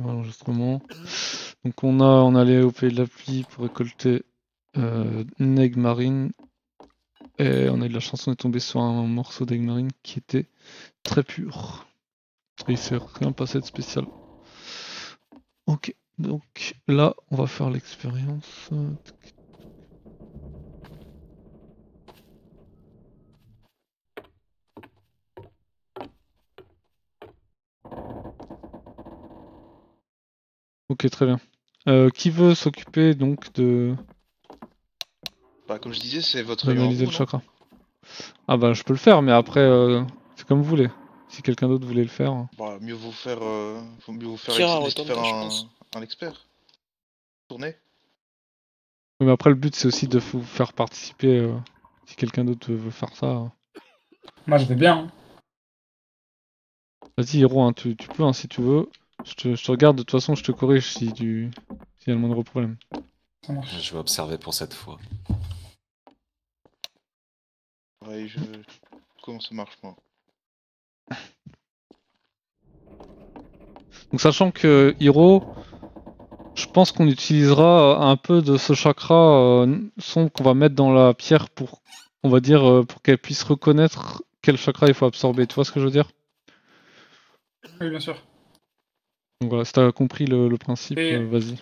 l'enregistrement. Donc on allait au pays de la pluie pour récolter une aigue marine. Et on a eu de la chance, on est tombé sur un morceau d'aigue marine qui était très pur. Et il s'est rien passé de spécial. Ok, donc là on va faire l'expérience. Ok, très bien. Qui veut s'occuper donc de Bah, comme je disais, c'est votre rayon à d'analyser vous, le non? chakra? Ah bah je peux le faire, mais après c'est comme vous voulez. Si quelqu'un d'autre voulait le faire. Bah, faut mieux vous faire Kira, laisser faire retourne-toi, je pense. un expert. Tournez. Mais après le but c'est aussi de vous faire participer si quelqu'un d'autre veut faire ça. Moi, je vais bien. Hein. Vas-y Hiro, hein, tu peux hein, si tu veux. Je te regarde, de toute façon je te corrige s'il y a le moindre problème. Ça marche. Je vais observer pour cette fois. Ouais, comment ça marche, moi? Donc sachant que Hiro, je pense qu'on utilisera un peu de ce chakra sombre qu'on va mettre dans la pierre pour, on va dire, pour qu'elle puisse reconnaître quel chakra il faut absorber. Tu vois ce que je veux dire? Oui, bien sûr. Donc voilà, si t'as compris le principe, Et vas-y.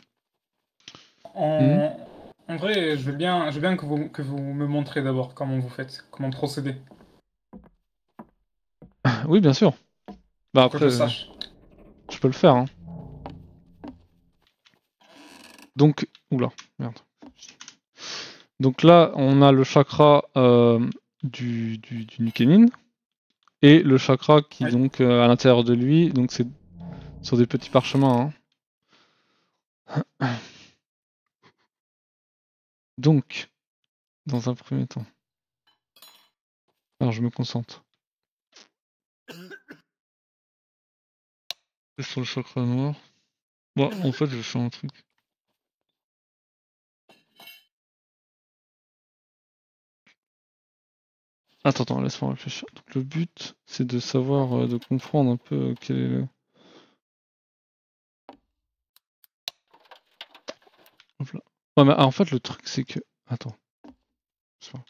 en vrai, je veux bien que vous me montrez d'abord comment vous faites, comment procéder, Oui, bien sûr. Bah pour que après, je sache. je peux le faire. Hein. Donc, oula, merde. Donc là, on a le chakra du Nukenin et le chakra qui Oui. donc à l'intérieur de lui, donc c'est sur des petits parchemins. Hein. Donc, dans un premier temps, alors je me concentre. C'est sur le chakra noir. Bon, en fait, je vais faire un truc. Attends, laisse-moi réfléchir. Donc le but, c'est de savoir, de comprendre un peu quel est le... Hop là. Ouais, mais en fait, le truc, c'est que... Attends. C'est pas...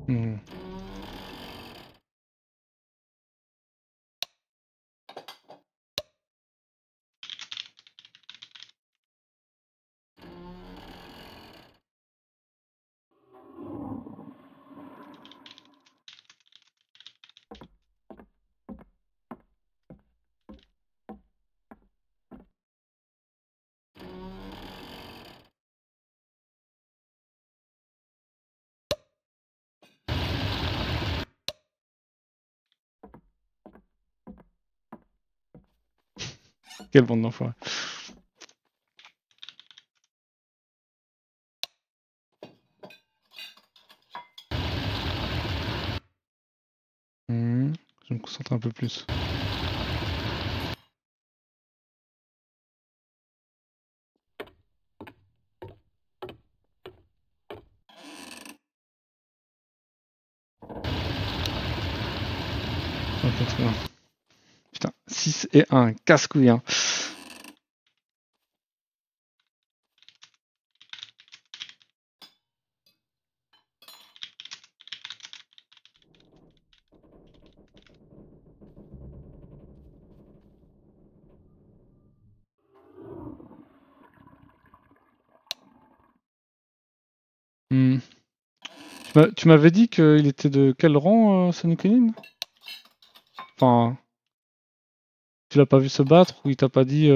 Hmm. Quelle bande d'enfoirés. Je me concentre un peu plus. Ok, très bien. Putain, 6 et 1, casse-couille. Hein. Hmm. Tu m'avais dit qu'il était de quel rang, Sanukenin? Enfin, tu l'as pas vu se battre ou il t'a pas dit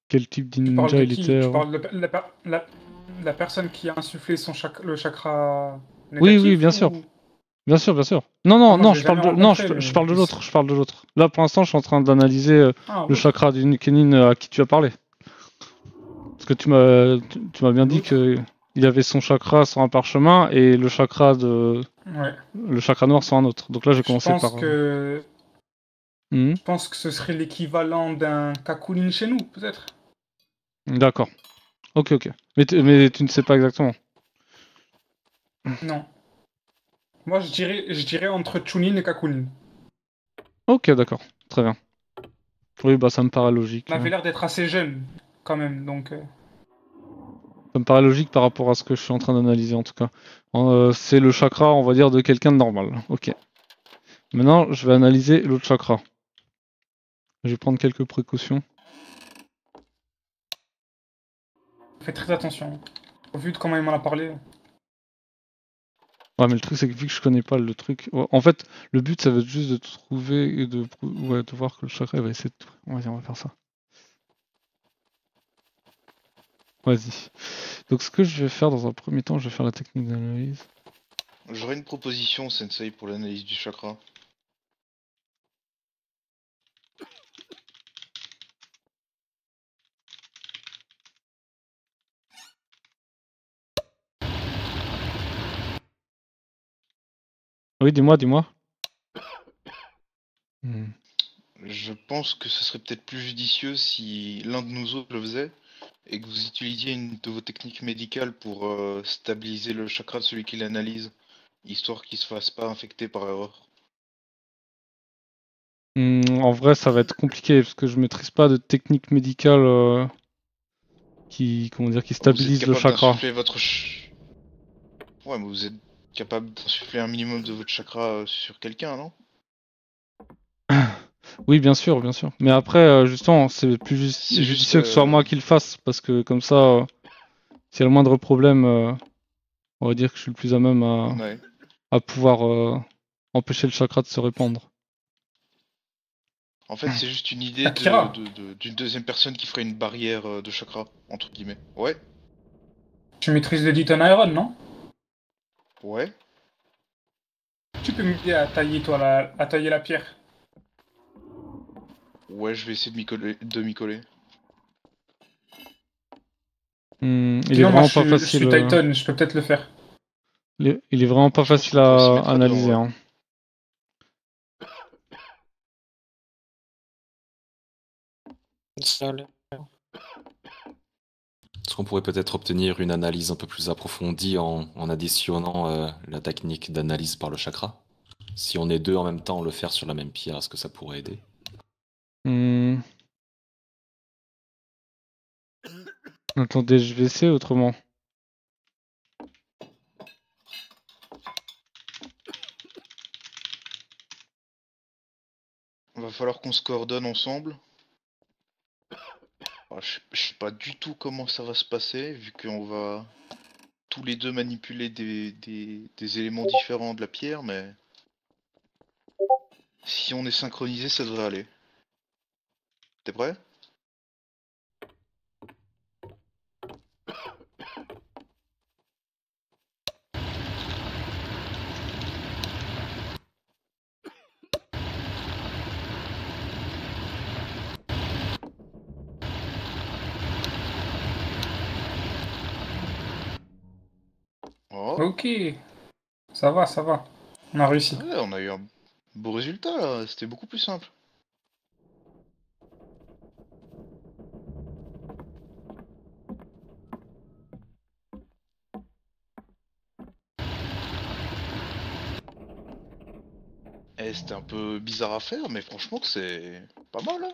quel type de Tu parles ninja de il qui? était Tu avant? parles de la personne qui a insufflé le chakra Oui, oui, négatif bien sûr. ou... Bien sûr, bien sûr. Non, Ah, non, moi, je non, l'ai je parle jamais de, non, rencontré, je mais parle de l'autre, je parle de l'autre. Là, pour l'instant, je suis en train d'analyser le l'autre. chakra du Nukenin à qui tu as parlé. Parce que tu m'as bien dit L'autre? que il avait son chakra sur un parchemin et le chakra Ouais. le chakra noir sur un autre. Donc là, j'ai Je commencé pense par. que Mhm. Je pense que ce serait l'équivalent d'un Kakulin chez nous, peut-être. D'accord. Ok, ok. Mais tu ne sais pas exactement. Non. Moi, je dirais entre Chunin et Kakulin. Ok, d'accord. Très bien. Oui, bah ça me paraît logique. On avait l'air d'être assez jeunes, quand même, donc... Ça me paraît logique par rapport à ce que je suis en train d'analyser en tout cas. C'est le chakra, on va dire, de quelqu'un de normal. Ok. Maintenant, je vais analyser l'autre chakra. Je vais prendre quelques précautions. Fais très attention. Au vu de comment il m'en a parlé. Ouais, mais le truc, c'est que vu que je connais pas le truc. Ouais, en fait, le but, ça va être juste de trouver et ouais, de voir que le chakra il va essayer de. Vas-y, on va faire ça. Vas-y. Donc, ce que je vais faire dans un premier temps, je vais faire la technique d'analyse. J'aurais une proposition, Sensei, pour l'analyse du chakra. Oui, dis-moi, dis-moi. Hmm. Je pense que ce serait peut-être plus judicieux si l'un de nous autres le faisait et que vous utilisiez une de vos techniques médicales pour stabiliser le chakra de celui qui l'analyse, histoire qu'il se fasse pas infecter par erreur. En vrai, ça va être compliqué parce que je maîtrise pas de technique médicale comment dire, qui Vous êtes stabilise le capable chakra. d'insuffler votre... Ouais, mais vous êtes capable d'insuffler un minimum de votre chakra sur quelqu'un, non? Oui, bien sûr, bien sûr. Mais après, justement, c'est plus C'est juste... judicieux que ce soit moi qui le fasse parce que comme ça, s'il y a le moindre problème, on va dire que je suis le plus à même Ouais. à pouvoir empêcher le chakra de se répandre. En fait, c'est juste une idée Akira, d'une deuxième personne qui ferait une barrière de chakra, entre guillemets. Ouais, tu maîtrises le Titan Iron, non? ouais. Tu peux m'aider à tailler, toi, à tailler la pierre. Ouais, je vais essayer de m'y coller. Il est Sinon, moi, vraiment je pas suis, je facile. suis Titan, je peux peut-être le faire. Il est vraiment pas Je pense facile qu'on pourrait s'y à mettre à deux, en analyser, vrai. hein. Ça a l'air. Est-ce qu'on pourrait peut-être obtenir une analyse un peu plus approfondie en additionnant la technique d'analyse par le chakra? Si on est deux en même temps, le faire sur la même pierre, est-ce que ça pourrait aider? Hmm. Attendez, je vais essayer autrement. Va falloir qu'on se coordonne ensemble. Alors, je sais pas du tout comment ça va se passer, vu qu'on va tous les deux manipuler des éléments différents de la pierre, mais si on est synchronisé, ça devrait aller. T'es prêt? Oh, Ok, ça va, ça va. On a réussi. ouais, on a eu un beau résultat là, c'était beaucoup plus simple. Eh, c'était un peu bizarre à faire, mais franchement que c'est pas mal, hein.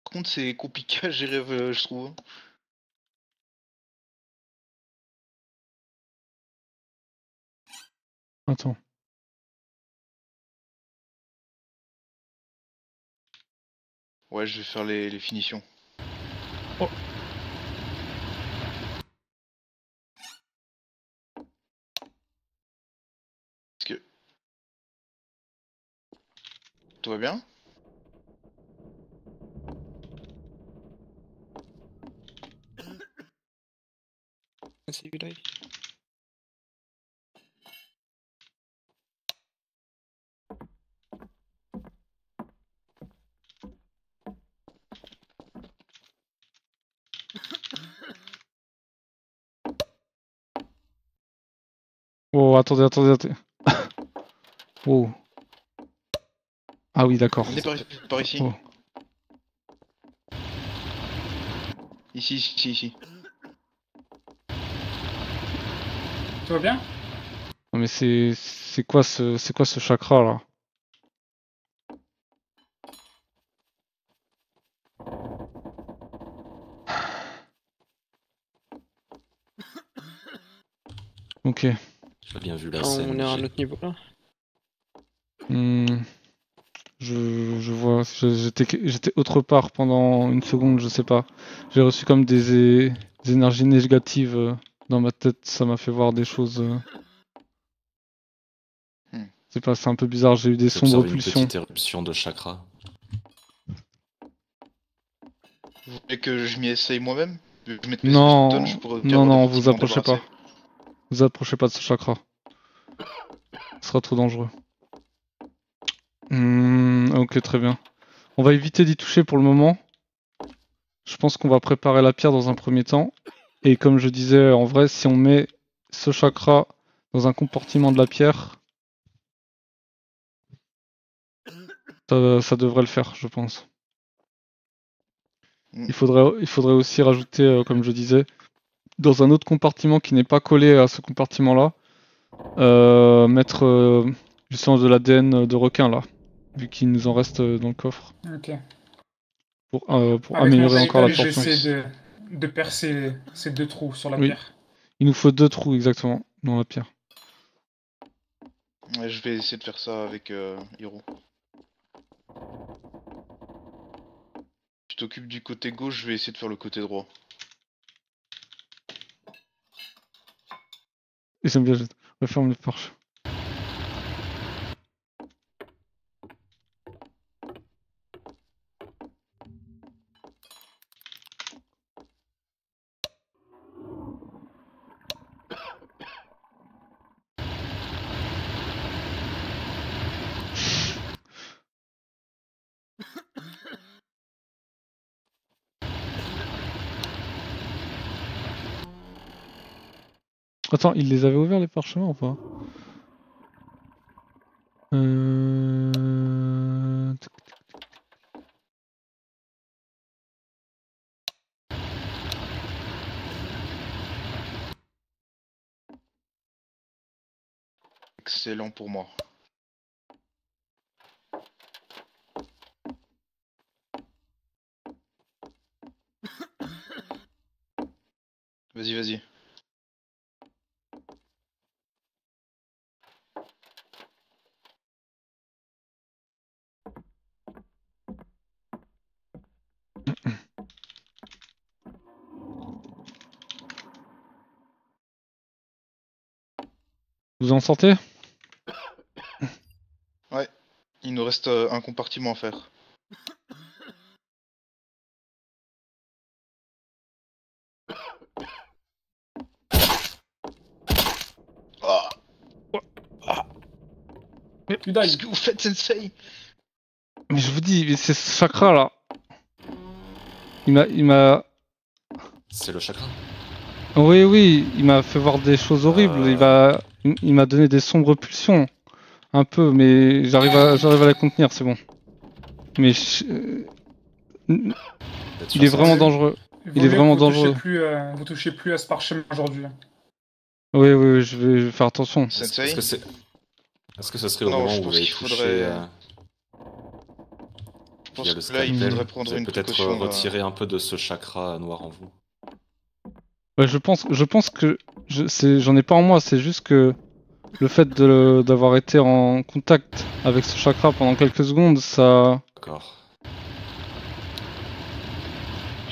Par contre, c'est compliqué à gérer, je trouve. Attends. Ouais, je vais faire les finitions. Oh. Est-ce que... Tout va bien? C'est celui-là. Oh, attendez. Oh. Ah oui, d'accord. Venez par ici. Oh. Ici. Tout va bien? Non, mais c'est quoi ce chakra là? Ok. J'ai bien vu la Ah, scène. on est à un j'ai- autre niveau là. Je vois. J'étais autre part pendant une seconde, je sais pas. J'ai reçu comme des énergies négatives dans ma tête. Ça m'a fait voir des choses. C'est pas, c'est un peu bizarre. J'ai eu des sombres J'observe une pulsions. petite éruption de chakra. Vous voulez que je m'y essaye moi-même? Je mette mes Non, sous-tonnes, je pourrais non, vous effectivement approchez pas. débarrasser. Vous approchez pas de ce chakra. Ce sera trop dangereux. Ok, très bien. On va éviter d'y toucher pour le moment. Je pense qu'on va préparer la pierre dans un premier temps. Et comme je disais, en vrai, si on met ce chakra dans un compartiment de la pierre, ça devrait le faire, je pense. Il faudrait aussi rajouter, comme je disais, dans un autre compartiment qui n'est pas collé à ce compartiment-là, mettre justement de l'ADN de requin là, vu qu'il nous en reste dans le coffre, Ok. pour Avec améliorer mon encore la scalpel, portion. j'essaie de percer ces 2 trous sur la Oui. pierre. Il nous faut 2 trous exactement dans la pierre. Ouais, je vais essayer de faire ça avec Hiro. Tu t'occupes du côté gauche, je vais essayer de faire le côté droit. Et j'aime bien, je referme les porches. Attends, il les avait ouverts les parchemins ou pas? Tac. Excellent pour moi. Vas-y. Vous en sortez? Il nous reste un compartiment à faire. Ah, Tu qu'est-ce die. que vous faites, Sensei? Mais je vous dis, mais c'est ce chakra là. Il m'a. C'est le chakra. Oui, il m'a fait voir des choses horribles. Il m'a donné des sombres pulsions. Un peu, mais j'arrive à les contenir, c'est bon. Mais Peut-être il est sur vraiment ça. dangereux. Vaut Il est mieux vraiment que vous dangereux. vous touchez plus à ce parchemin aujourd'hui. Oui, je vais faire attention. Sensei? Est-ce que ce serait au Non, moment je où vous pense avez qu'il touché faudrait- Je via pense le que là, il scalpel, faudrait vous prendre avez une peut-être précaution. retirer un peu de ce chakra noir en vous. Ouais, je pense que j'en ai pas en moi, c'est juste que le fait d'avoir été en contact avec ce chakra pendant quelques secondes, ça. D'accord.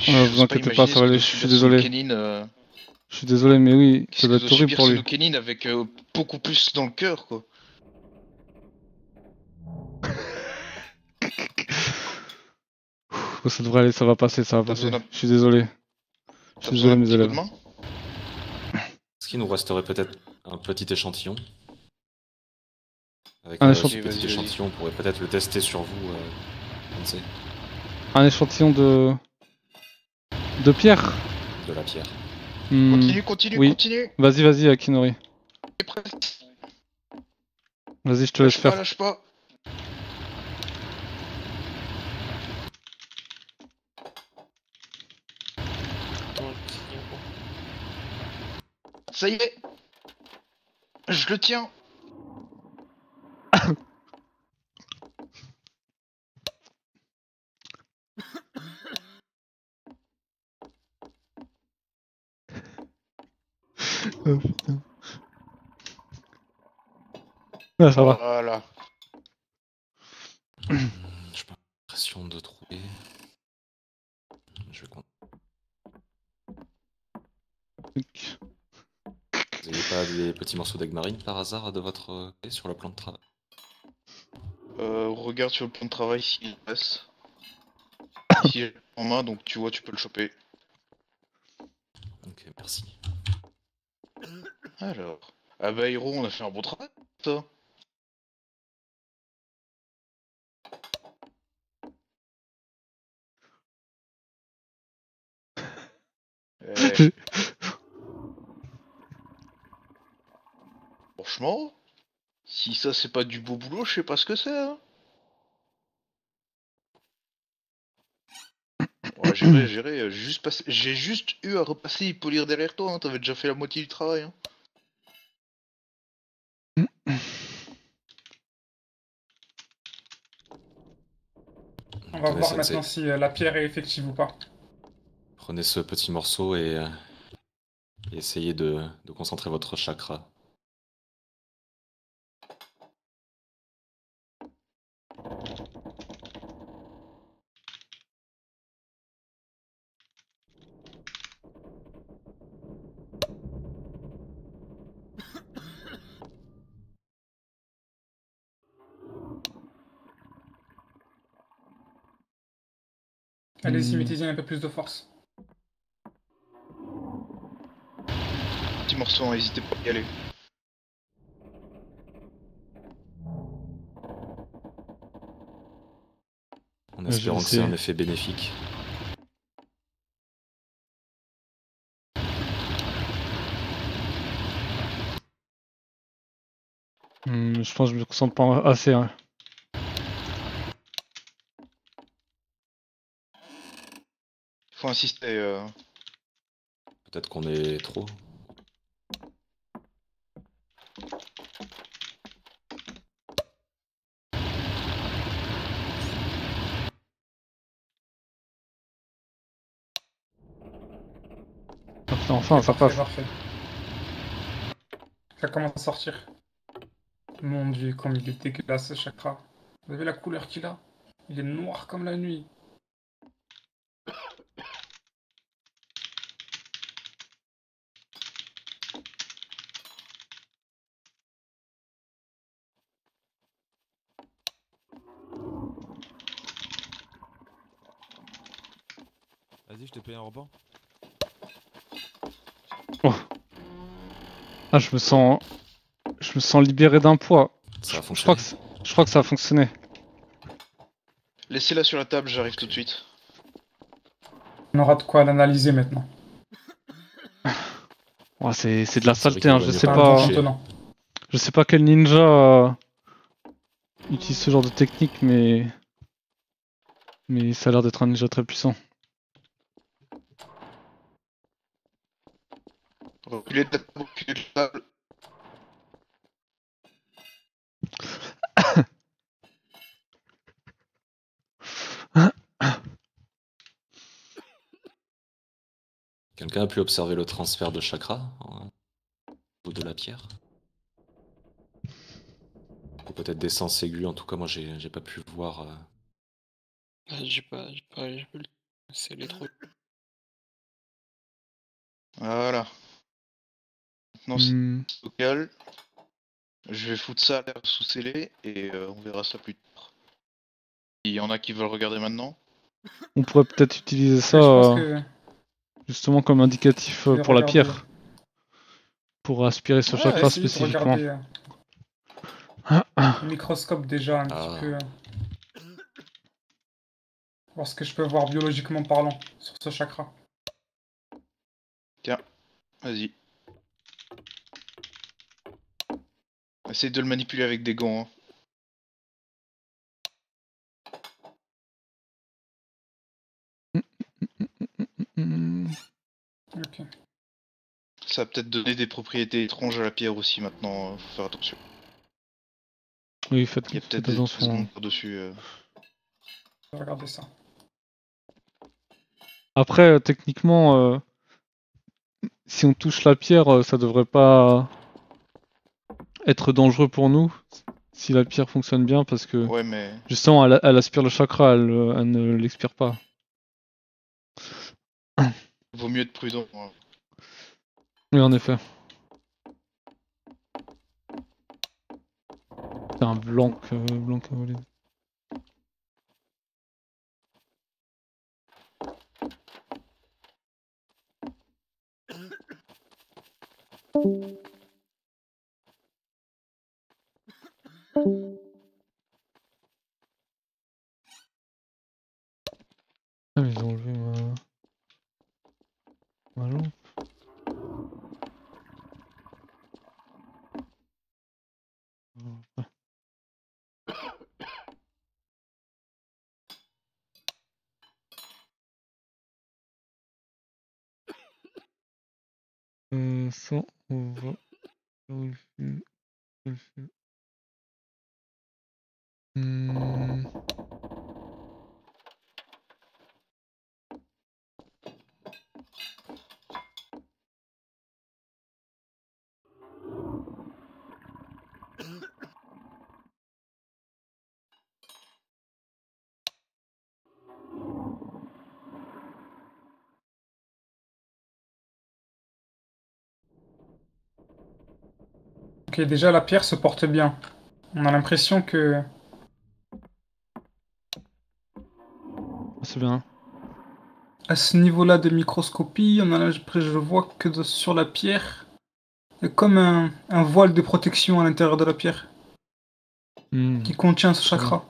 Vous inquiétez pas, ça va aller, je suis désolé. Je suis désolé, mais oui, ça doit être horrible pour lui. Kenin avec beaucoup plus dans le cœur, quoi. Ça devrait aller, ça va passer, ça va T'as passer. besoin d'un- Je suis désolé. Je T'as suis besoin désolé, d'un mes petit coup de élèves. main? Est-ce qu'il nous resterait peut-être un petit échantillon? Avec Un ce échantillon. petit Vas-y. échantillon, on pourrait peut-être le tester sur vous. On ne sait, Un échantillon de pierre. de la pierre. Hmm, Continue, oui. continue. Vas-y, Akinori. T'es prêt? Vas-y, je te laisse Lâche pas, faire. lâche pas. Attends, je sais pas. Ça y est. Je le tiens. Oh putain. Ah, ça va. Voilà. J'ai pas l'impression de trouver. Je vais compter. Truc. Vous avez pas des petits morceaux d'Egmarine par hasard de votre côté sur le plan de travail? Regarde sur le plan de travail s'il passe. Ici j'ai en main, donc tu vois, tu peux le choper. Ok, merci. Alors. Ah bah Hiro, on a fait un bon travail, ça. Eh, franchement, si ça c'est pas du beau boulot, je sais pas ce que c'est, hein. Ouais, j'ai juste eu à repasser et polir derrière toi, hein. T'avais déjà fait la moitié du travail, hein. On va Tenez, voir Sensei. maintenant si la pierre est effective ou pas. Prenez ce petit morceau et essayez de concentrer votre chakra. Allez-y, mettez-y un peu plus de force. Petit morceau, n'hésitez pas à y aller. En Ouais, je vais espérant que c'est un essayer. effet bénéfique. Je pense que je me concentre pas assez. Hein. Faut insister. Peut-être qu'on est trop. Enfin, ça Parfait, passe. parfait. Ça commence à sortir. Mon dieu, comme il est dégueulasse ce chakra. Vous avez la couleur qu'il a? Il est noir comme la nuit. Vas-y, je te paye un repas. Oh. Ah, je me sens libéré d'un poids. Ça a Je crois fonctionné. je crois que ça a fonctionné. Laissez-la sur la table, j'arrive tout de suite. On aura de quoi l'analyser maintenant. Ouais, c'est de la C'est vrai saleté. qu'il Hein. vaut Je mieux sais pas Un bon pas. toucher. contenant. Je sais pas quel ninja utilise ce genre de technique, mais ça a l'air d'être un ninja très puissant. Reculez de la table, reculez de la table. Quelqu'un a pu observer le transfert de chakra ou de la pierre? Ou peut-être des sens aigus, en tout cas moi j'ai pas pu voir. J'ai pas le... C'est les trucs. Voilà. Maintenant c'est Hmm. local. Je vais foutre ça à l'air sous scellé et on verra ça plus tard. Il y en a qui veulent regarder maintenant. On pourrait peut-être utiliser ça Je pense que justement comme indicatif je vais pour la regarder. pierre. Pour aspirer ce Ouais, chakra Essayez de spécifiquement. regarder le microscope déjà un petit peu. Voir ce que je peux voir biologiquement parlant sur ce chakra. Vas-y. Essaye de le manipuler avec des gants. Hein. Ok. Ça va peut-être donner des propriétés étranges à la pierre aussi maintenant, faut faire attention. Oui, faites Il y a peut-être attention. des secondes par-dessus. Je vais regarder ça. Après, techniquement, si on touche la pierre, ça devrait pas être dangereux pour nous. Si la pierre fonctionne bien, parce que Ouais, mais justement, elle aspire le chakra, elle ne l'expire pas. vaut mieux être prudent. Hein. Oui, en effet. C'est un blanc à voler. Ah, mais ils ont enlevé ma lampe. Ça, on va vérifier. Ok, déjà la pierre se porte bien. On a l'impression que... C'est bien. À ce niveau-là de microscopie, je vois que sur la pierre, il y a comme un voile de protection à l'intérieur de la pierre qui contient ce chakra.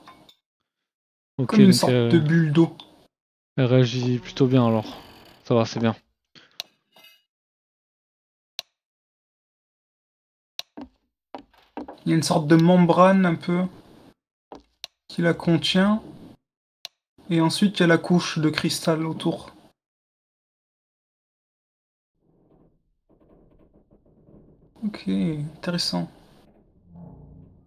Ok, Comme une donc sorte de bulle d'eau. elle réagit plutôt bien alors. Ça va, c'est bien. Il y a une sorte de membrane un peu qui la contient. Et ensuite, il y a la couche de cristal autour. Ok, intéressant.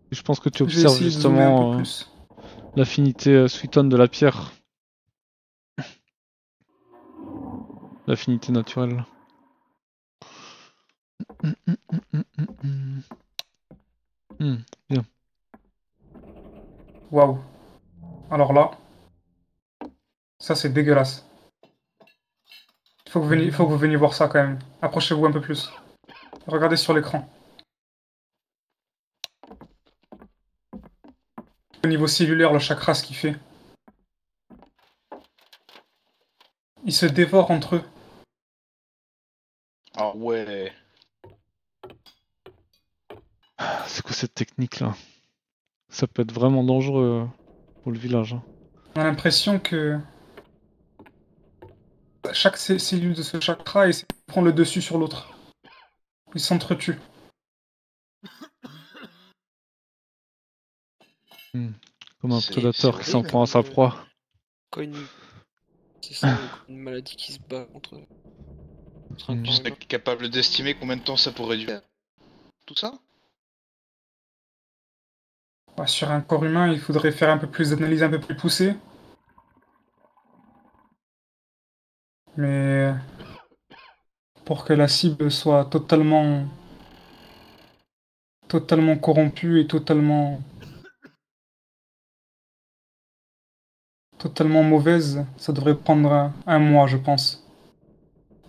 Et je pense que tu Je vais observes essayer de zoomer un peu justement plus. l'affinité Sweeton de la pierre. L'affinité naturelle. Bien. Waouh. Alors là, ça c'est dégueulasse. Il faut que vous veniez voir ça quand même. Approchez-vous un peu plus. Regardez sur l'écran. Au niveau cellulaire, le chakra, ce qu'il fait. Ils se dévorent entre eux. Ah ouais. C'est quoi cette technique là? Ça peut être vraiment dangereux pour le village. Hein. On a l'impression que chaque cellule de ce chakra essaie de prendre le dessus sur l'autre. Ils s'entretuent. Comme un C'est prédateur qui s'en horrible. prend à sa proie. Quand c'est ça, une maladie qui se bat contre un Mm. Tu corps serais humain. capable d'estimer combien de temps ça pourrait durer? Tout ça? Ouais, sur un corps humain, il faudrait faire un peu plus d'analyse un peu plus poussée. Mais pour que la cible soit totalement corrompue et totalement mauvaise, ça devrait prendre un mois, je pense.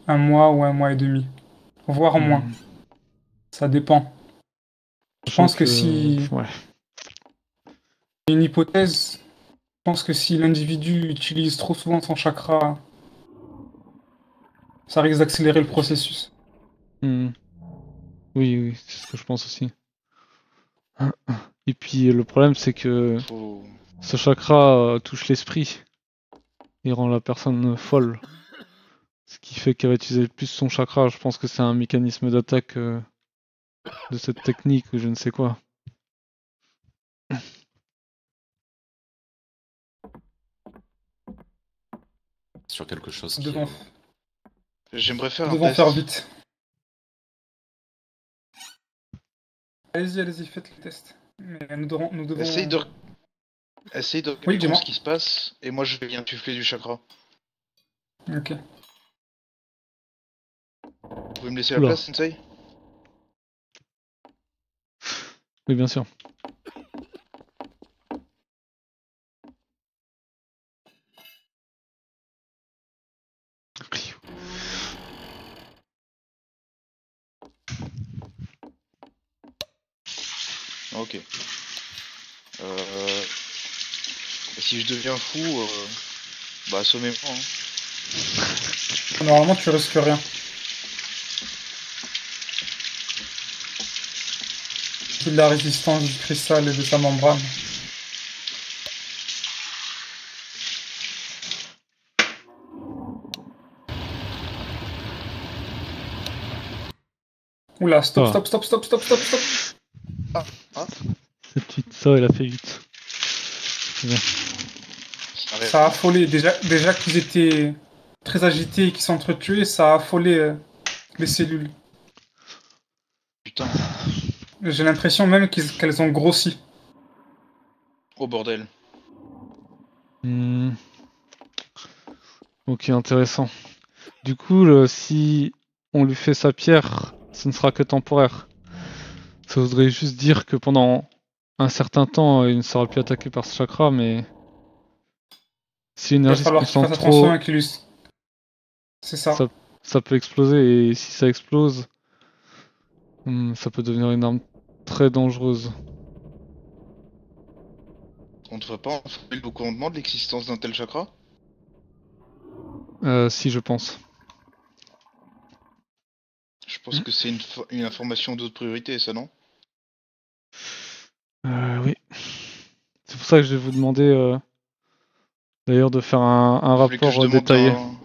Un mois ou un mois et demi. Voire moins. Ça dépend. Je Sachant pense que si... Ouais. Une hypothèse, je pense que si l'individu utilise trop souvent son chakra, ça risque d'accélérer le processus. Oui, oui, c'est ce que je pense aussi. Et puis le problème c'est que Faut... ce chakra touche l'esprit. Il rend la personne folle. Ce qui fait qu'elle va utiliser plus son chakra. Je pense que c'est un mécanisme d'attaque de cette technique ou je ne sais quoi. sur quelque chose Nous qui devons, est... J'aimerais faire nous un devons test. faire vite. Allez-y, faites le test. Mais nous devons... Essaye de Oui, regarder dis-moi. ce qui se passe, et moi je vais y insuffler du chakra. Ok. Vous pouvez me laisser la Oula. place, Sensei? Oui, bien sûr. Ok. Et si je deviens fou, bah assommez-moi. Hein. Normalement, tu risques rien. C'est de la résistance du cristal et de sa membrane. Oula, stop, Ah. stop. Cette 8, ça, elle a fait 8. C'est bien. Ça a affolé. Déjà qu'ils étaient très agités et qu'ils s'entretuaient, ça a affolé les cellules. Putain. J'ai l'impression même qu'elles ont grossi. Oh bordel. Ok, intéressant. Du coup, si on lui fait sa pierre, ce ne sera que temporaire. Ça voudrait juste dire que pendant un certain temps, il ne sera plus attaqué par ce chakra, mais si Il va l'énergie se falloir qu'il fasse concentre attention trop, et qu'il lui... C'est ça. ça peut exploser, et si ça explose, ça peut devenir une arme très dangereuse. On ne devrait pas informer le commandement de l'existence d'un tel chakra? Si, je pense. Je pense que c'est une information d'autre priorité, ça, non? Oui. C'est pour ça que je vais vous demander d'ailleurs de faire un Vous voulez que je rapport demande détaillé. un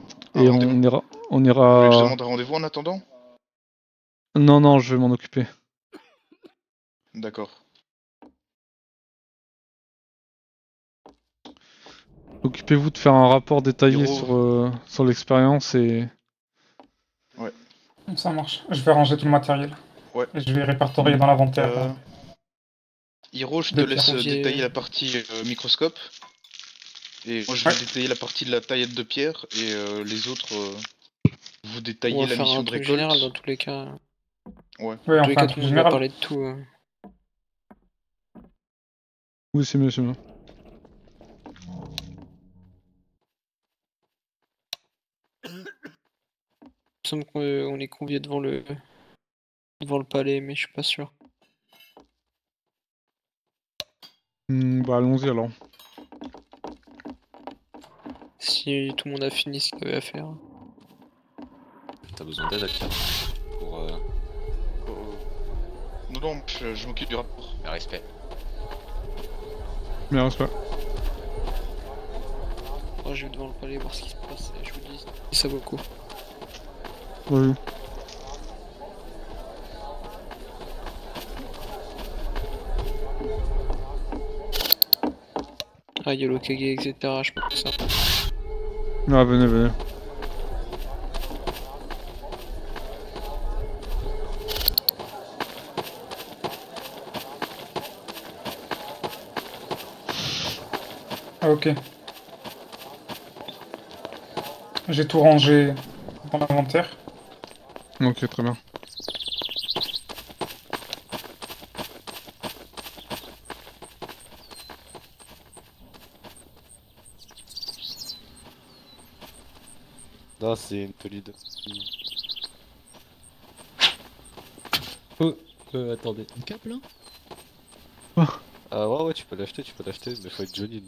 Et rendez-vous? on ira... Vous voulez que je demande un rendez-vous en attendant? Non, je vais m'en occuper. D'accord. Occupez-vous de faire un rapport détaillé Hiro. sur l'expérience et... Ouais. Ça marche. Je vais ranger tout le matériel. Ouais. Et je vais répertorier dans l'inventaire. Hiro, je te de laisse pierre. détailler la partie microscope. Et moi, je vais détailler la partie de la taillette de pierre. Et les autres, vous On détaillez va la faire mission un de truc récolte. général dans tous les cas. Ouais. Ouais, Dans tous les enfin, cas, un tout truc le monde va général. parler de tout. Oui, c'est mieux, c'est mieux. Il me semble qu'on est convié devant le palais, mais je suis pas sûr. Bah allons-y alors. Si tout le monde a fini ce qu'il avait à faire. T'as besoin d'aide, Akira, pour... Non, je m'occupe du rapport. Le respect. Mais respect. Moi, je vais devant le palais voir ce qui se passe et je vous dis si ça vaut le coup. Oui. Ah, il y a l'Okage, etc. Je pense que ça. Ah, venez. Ah, ok. J'ai tout rangé dans l'inventaire. Ok, très bien. Là, c'est une tenue de... attendez. Une cape là? Ah ouais, tu peux l'acheter, mais faut être Johnny.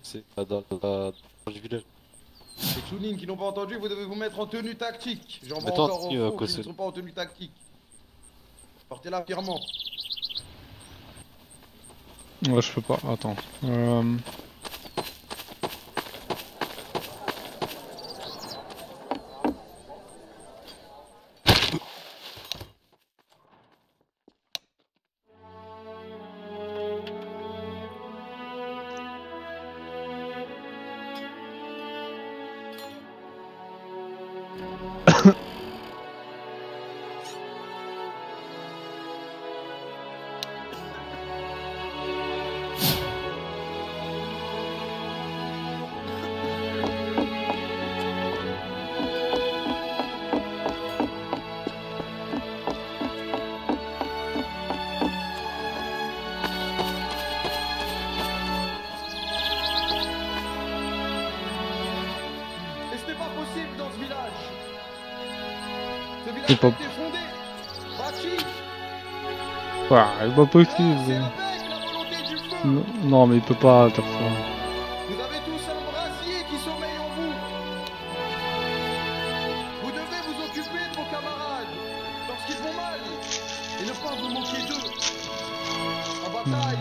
C'est dans le village. Les Chunin qui n'ont pas entendu, vous devez vous mettre en tenue tactique. J'en vois Attends, encore si, au faux qui Kossel. ne sont pas en tenue tactique. Portez-la fièrement. Ouais, je peux pas. Attends. Ce village C'est a pas- été fondé. Bâti. Ouais, pas possible. C'est avec la volonté du feu. Non, mais il peut pas faire ça. Vous avez tous un brasier qui sommeille en vous. Vous devez vous occuper de vos camarades lorsqu'ils vont mal et ne pas vous moquer d'eux. En bataille,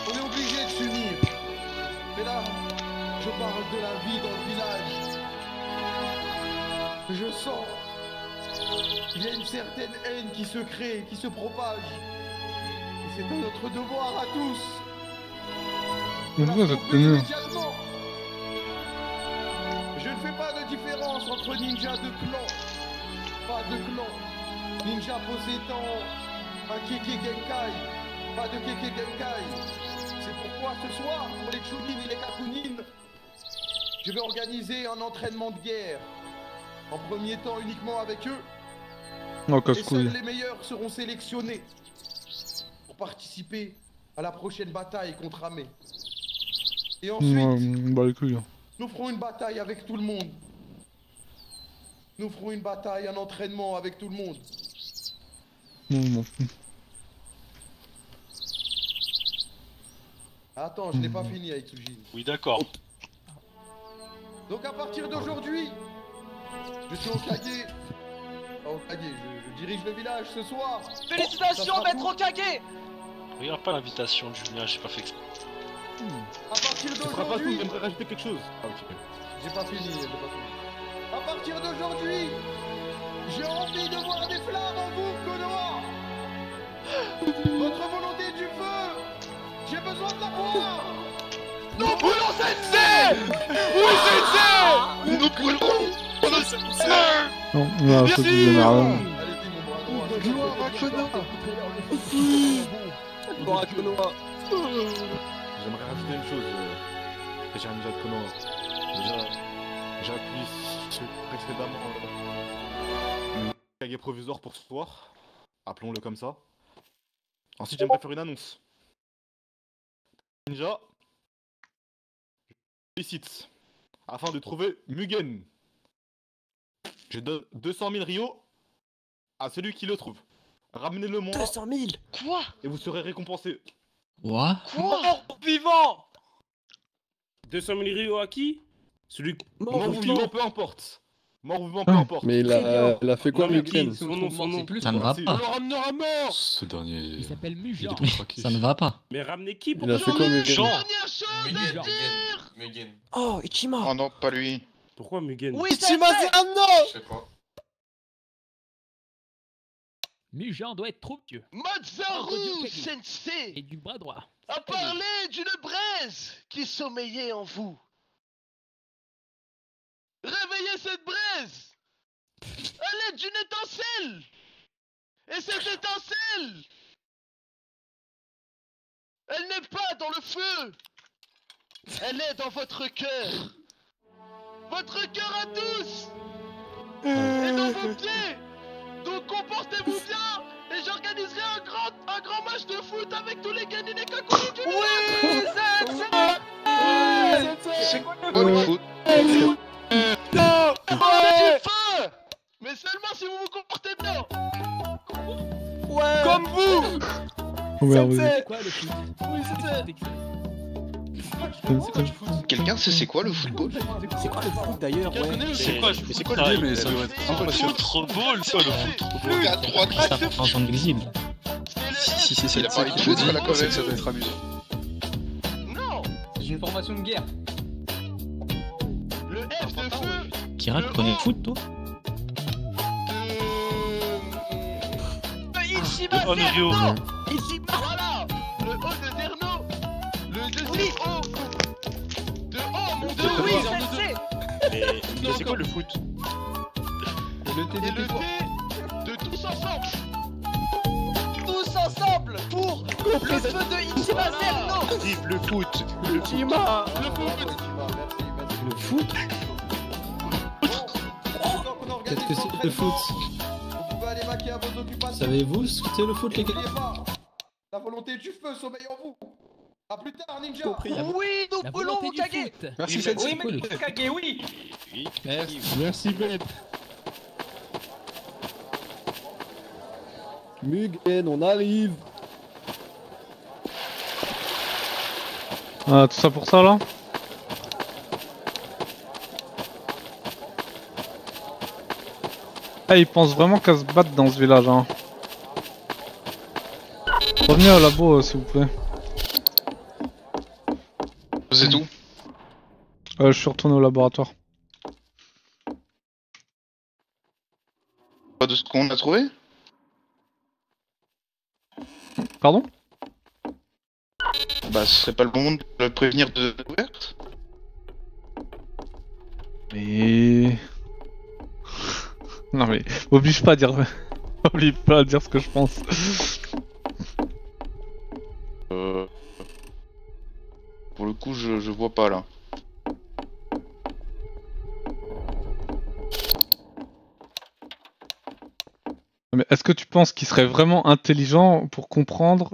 on est obligé de s'unir. Mais là, je parle de la vie dans le village. Je sens qu'il y a une certaine haine qui se crée, qui se propage. Et c'est notre devoir à tous. Mais pourquoi ça te Couper tenait immédiatement. Je ne fais pas de différence entre ninjas de clan. Pas de clan. Ninja possédant un Keke Genkai. Pas de Keke Genkai. C'est pourquoi ce soir, pour les Chunin et les Kakunin, je vais organiser un entraînement de guerre. En premier temps uniquement avec eux. Non, Et casse-couille. seuls les meilleurs seront sélectionnés pour participer à la prochaine bataille contre Amé. Et ensuite, Bah les couilles. Hein. nous ferons une bataille avec tout le monde. Nous ferons une bataille, un entraînement avec tout le monde. Non, je m'en fous. Attends, je n'ai pas fini avec Tsujin. Oui, d'accord. Donc à partir d'aujourd'hui, je suis Hokage. Hokage, je dirige le village ce soir. Félicitations, maître Hokage! Regarde pas l'invitation de Julien, j'ai pas fait exprès. À partir Tu feras pas tout, d'aujourd'hui, j'aimerais rajouter quelque chose. Ah, ok. j'ai pas fini, j'ai pas fini. À partir d'aujourd'hui, j'ai envie de voir des flammes en vous, Konoha. Votre volonté du feu, j'ai besoin de la voir. Nous brûlons Sensei! Oui, Sensei! Nous brûlons le Sensei! Non, là, ça te donne rien. Allez-y, mon bras droit. Gloire à Gloire à Konoha. J'aimerais rajouter une chose. J'ai un ninja de Konoha. Déjà, j'ai appuyé précédemment le Kage provisoire pour ce soir. Appelons-le comme ça. Ensuite, j'aimerais faire une annonce. Ninja, je félicite. Afin de trouver Mugen. Je donne 200 000 Ryo à celui qui le trouve. Ramenez-le moi 200 000. Quoi? et vous serez récompensé. Quoi? Mort ou vivant? 200 000 Ryo à qui? Celui Mort ou vivant, peu importe. Mort ou vivant, peu importe. Mais il a fait quoi, Non, mais Mugen? qui? Son nom. Ça ne va Si. pas. Alors, ramenera mort. Ce dernier. Il s'appelle Il est Mugen. trop craqué. Ça ne va pas. Mais ramenez qui pour Il a fait quoi, Mugen? Dernière chose à dire! Mugen. Oh, Ichima. Oh non, pas lui. Pourquoi Mugen? Oui, Sensei! Je sais pas. Mugen doit être trop vieux. Mazaru Sensei Et du bras droit. a parlé d'une braise qui sommeillait en vous. Réveillez cette braise à l'aide d'une étincelle. Et cette étincelle, elle n'est pas dans le feu. Elle est dans votre cœur. Votre cœur à tous. Et dans vos pieds. Donc comportez-vous bien et j'organiserai un grand match de foot avec tous les Genin et Kakunin du Oui, C'est quoi le foot? du feu. Mais seulement si vous vous comportez bien. Ouais. Comme vous. Oh merde, C'est quoi le foot? Oui, c'était. Quelqu'un sait c'est quoi le football? C'est quoi le foot d'ailleurs? Ouais. C'est quoi le jeu? Mais ça doit être football, ça, le foot. Il y a 3 Ça prend son visible. Si, il a parlé de foot, ça quand même, ça doit être amusant. Non. C'est une formation de guerre. Le F de feu. Kira, tu connais le foot, toi? Ichima De Onryo. Zerno. Ichima. Voilà. Le O de Zerno. Le deuxième O. De O, mon dieu. Oui, Sensei. Mais c'est quoi le foot? Et le T de tous ensemble. Tous ensemble pour le feu de Ichima Zerno. Vive le foot. Ichima. Le foot? Qu'est-ce que c'est le foot? Vous pouvez aller vaquer à vos occupations. Savez-vous ce que c'est le foot, les gars? N'oubliez pas, la volonté du feu sommeille en vous. A plus tard, ninja. Oui, nous La brûlons volonté du Hokage. foot. Merci, Sensei. Oui, mais Kage, oui. Merci, Beb. Mugen, on arrive. Ah, tout ça pour ça là? Ah, ils pensent vraiment qu'à se battre dans ce village, hein. Revenez au labo, s'il vous plaît. C'est tout. Je suis retourné au laboratoire. Pas de ce qu'on a trouvé? Pardon? Bah, ce serait pas le moment de le prévenir de découverte? Mais... Non mais, oblige pas à dire... oblige pas à dire ce que je pense. Pour le coup, je vois pas là. Mais est-ce que tu penses qu'il serait vraiment intelligent pour comprendre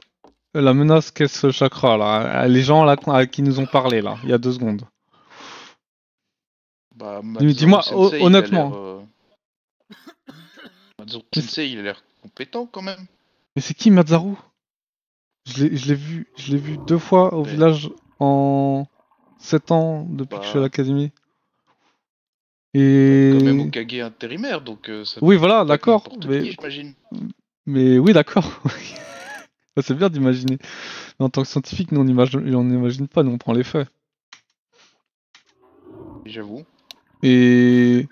la menace qu'est ce chakra là? Les gens là qui nous ont parlé là, il y a 2 secondes. Bah, Dis-moi Sensei, honnêtement. Mazaru Sensei, il a l'air compétent quand même. Mais c'est qui Mazaru? Je l'ai vu 2 fois au village en 7 ans depuis que je suis à l'académie. Et... Quand même Hokage intérimaire, donc ça oui, voilà, peut être d'accord. n'importe qui, j'imagine. Mais oui, d'accord. C'est bien d'imaginer. Mais en tant que scientifique, nous on n'imagine pas, nous on prend les faits. J'avoue. Et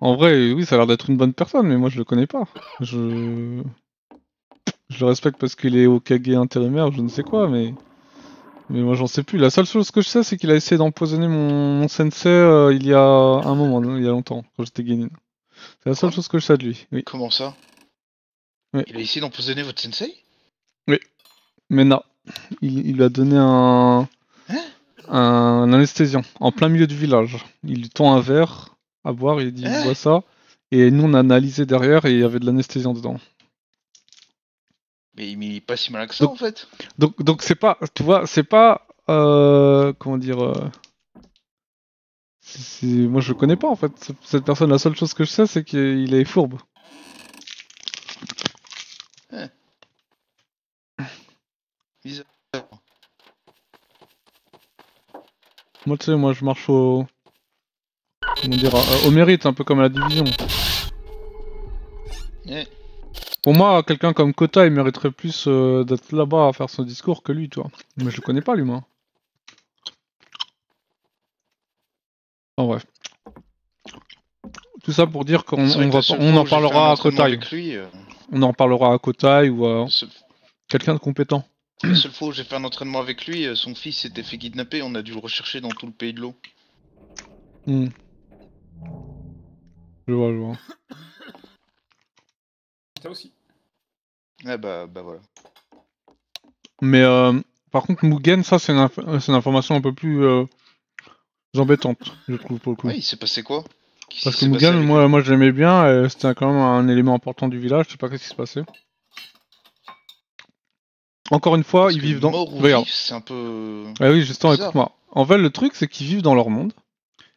en vrai, oui, ça a l'air d'être une bonne personne, mais moi je le connais pas. Je le respecte parce qu'il est Hokage intérimaire, je ne sais quoi, mais moi j'en sais plus. La seule chose que je sais, c'est qu'il a essayé d'empoisonner mon sensei il y a un moment, il y a longtemps, quand j'étais Genin. C'est la seule chose que je sais de lui. Oui. Comment ça? Oui. Il a essayé d'empoisonner votre sensei? Oui. Mena. Il lui a donné un anesthésiant en plein milieu du village. Il lui tend un verre à boire, il dit bois ça. Et nous on a analysé derrière et il y avait de l'anesthésiant dedans. Mais il est pas si malin que ça en fait. Donc c'est pas, tu vois, c'est pas, comment dire, moi je le connais pas en fait. Cette personne, la seule chose que je sais, c'est qu'il est fourbe. Bizarre. Moi tu sais, moi je marche au, comment dire, au mérite, un peu comme à la division. Pour moi, quelqu'un comme Kota, il mériterait plus d'être là-bas à faire son discours que lui, tu vois. Mais je le connais pas, lui, moi. En bref. Tout ça pour dire qu'on en parlera à Kotai. On en parlera à Kotai ou à quelqu'un de compétent. La seule fois où j'ai fait un entraînement avec lui, son fils s'était fait kidnapper, on a dû le rechercher dans tout le pays de l'eau. Je vois. Ça aussi. Ah bah voilà. Mais par contre, Mugen, ça c'est une information un peu plus embêtante, je trouve, pour le coup. Ouais, il s'est passé quoi? Parce que Mugen, moi je l'aimais bien, c'était quand même un élément important du village, je sais pas qu'est-ce qui se passait. Encore une fois, ils vivent dans... Regarde. C'est un peu... Ah oui, justement, écoute-moi. En fait, le truc, c'est qu'ils vivent dans leur monde,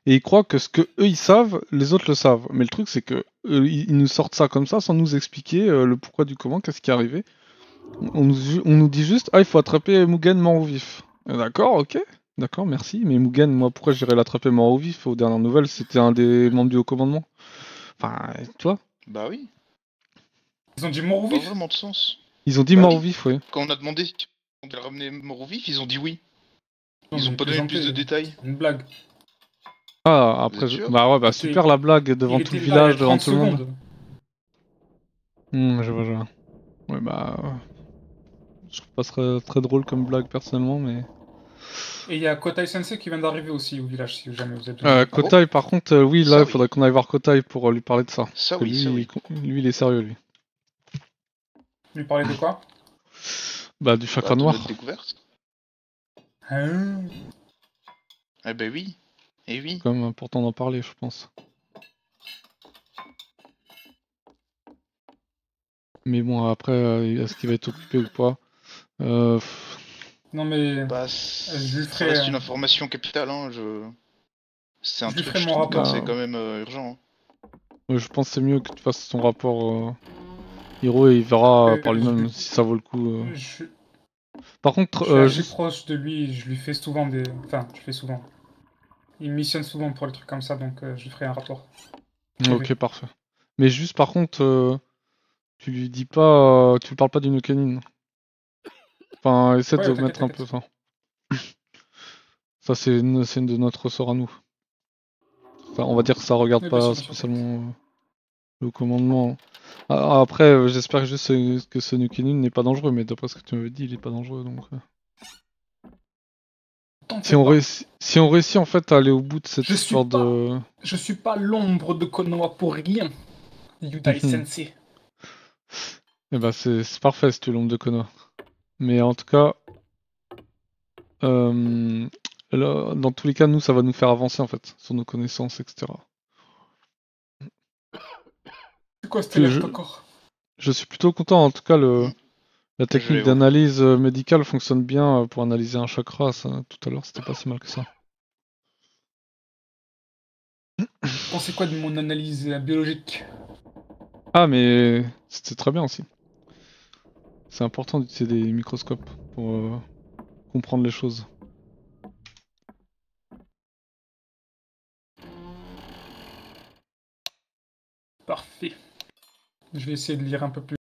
et ils croient que ce que eux ils savent, les autres le savent. Mais le truc, c'est que ils nous sortent ça comme ça, sans nous expliquer le pourquoi du comment, qu'est-ce qui est arrivé. On nous dit juste, ah, il faut attraper Mugen mort ou vif. D'accord, ok. D'accord, merci. Mais Mugen, moi, pourquoi j'irais l'attraper mort ou vif? Aux dernières nouvelles, c'était un des membres du haut commandement. Enfin, tu vois. Bah oui. Ils ont dit mort ou vif? Pas vraiment de sens. Ils ont dit mort ou vif, oui. Quand on a demandé si on devait le ramener mort ou vif, ils ont dit oui. Ils ont pas donné plus de détails. Une blague. Ah, après, bah ouais, bah super la blague devant tout le village, devant tout le monde. Je vois. Ouais, bah... Je trouve pas très drôle comme blague personnellement, mais... Et il y a Kotai Sensei qui vient d'arriver aussi au village, si jamais vous êtes... Kotai, par contre, oui, là, il faudrait qu'on aille voir Kotai pour lui parler de ça. Ça oui, lui, il est sérieux, lui. Lui parler de quoi? Bah, du chakra noir. Découverte. Eh ben oui. Et oui. C'est quand même important d'en parler, je pense. Mais bon, après, est-ce qu'il va être occupé ou pas? Non mais... Bah, ça reste une information capitale, hein, c'est un truc que je trouve c'est quand même urgent. Hein. Ouais, je pense que c'est mieux que tu fasses ton rapport Hiro il verra par lui-même si ça vaut le coup. Par contre, je suis assez juste... proche de lui, je lui fais souvent des... Enfin, je fais souvent. Il me missionne souvent pour les trucs comme ça, donc je lui ferai un rapport. Ok, parfait. Mais juste par contre, tu lui dis pas... tu lui parles pas d'une canine. Enfin, essaie Ouais, de t'inquiète, mettre un peu ça. Ça, c'est une de notre ressort à nous. Enfin, on va dire que ça regarde Oui, pas bien sûr, spécialement le commandement. Après, j'espère juste que ce Nukenin n'est pas dangereux, mais d'après ce que tu m'avais dit, il est pas dangereux, donc... Si on réussit en fait à aller au bout de cette histoire de... Je suis pas l'ombre de Konoha pour rien, Yudai Sensei. Eh ben c'est parfait si tu es l'ombre de Konoha. Mais en tout cas... là, dans tous les cas, nous, ça va nous faire avancer en fait, sur nos connaissances, etc. C'est quoi cette alerte encore? Je suis plutôt content, en tout cas, la technique d'analyse médicale fonctionne bien pour analyser un chakra, ça, tout à l'heure, c'était pas si mal que ça. Vous pensez quoi de mon analyse biologique? Ah, mais c'était très bien aussi. C'est important d'utiliser des microscopes pour comprendre les choses. Parfait. Je vais essayer de lire un peu plus.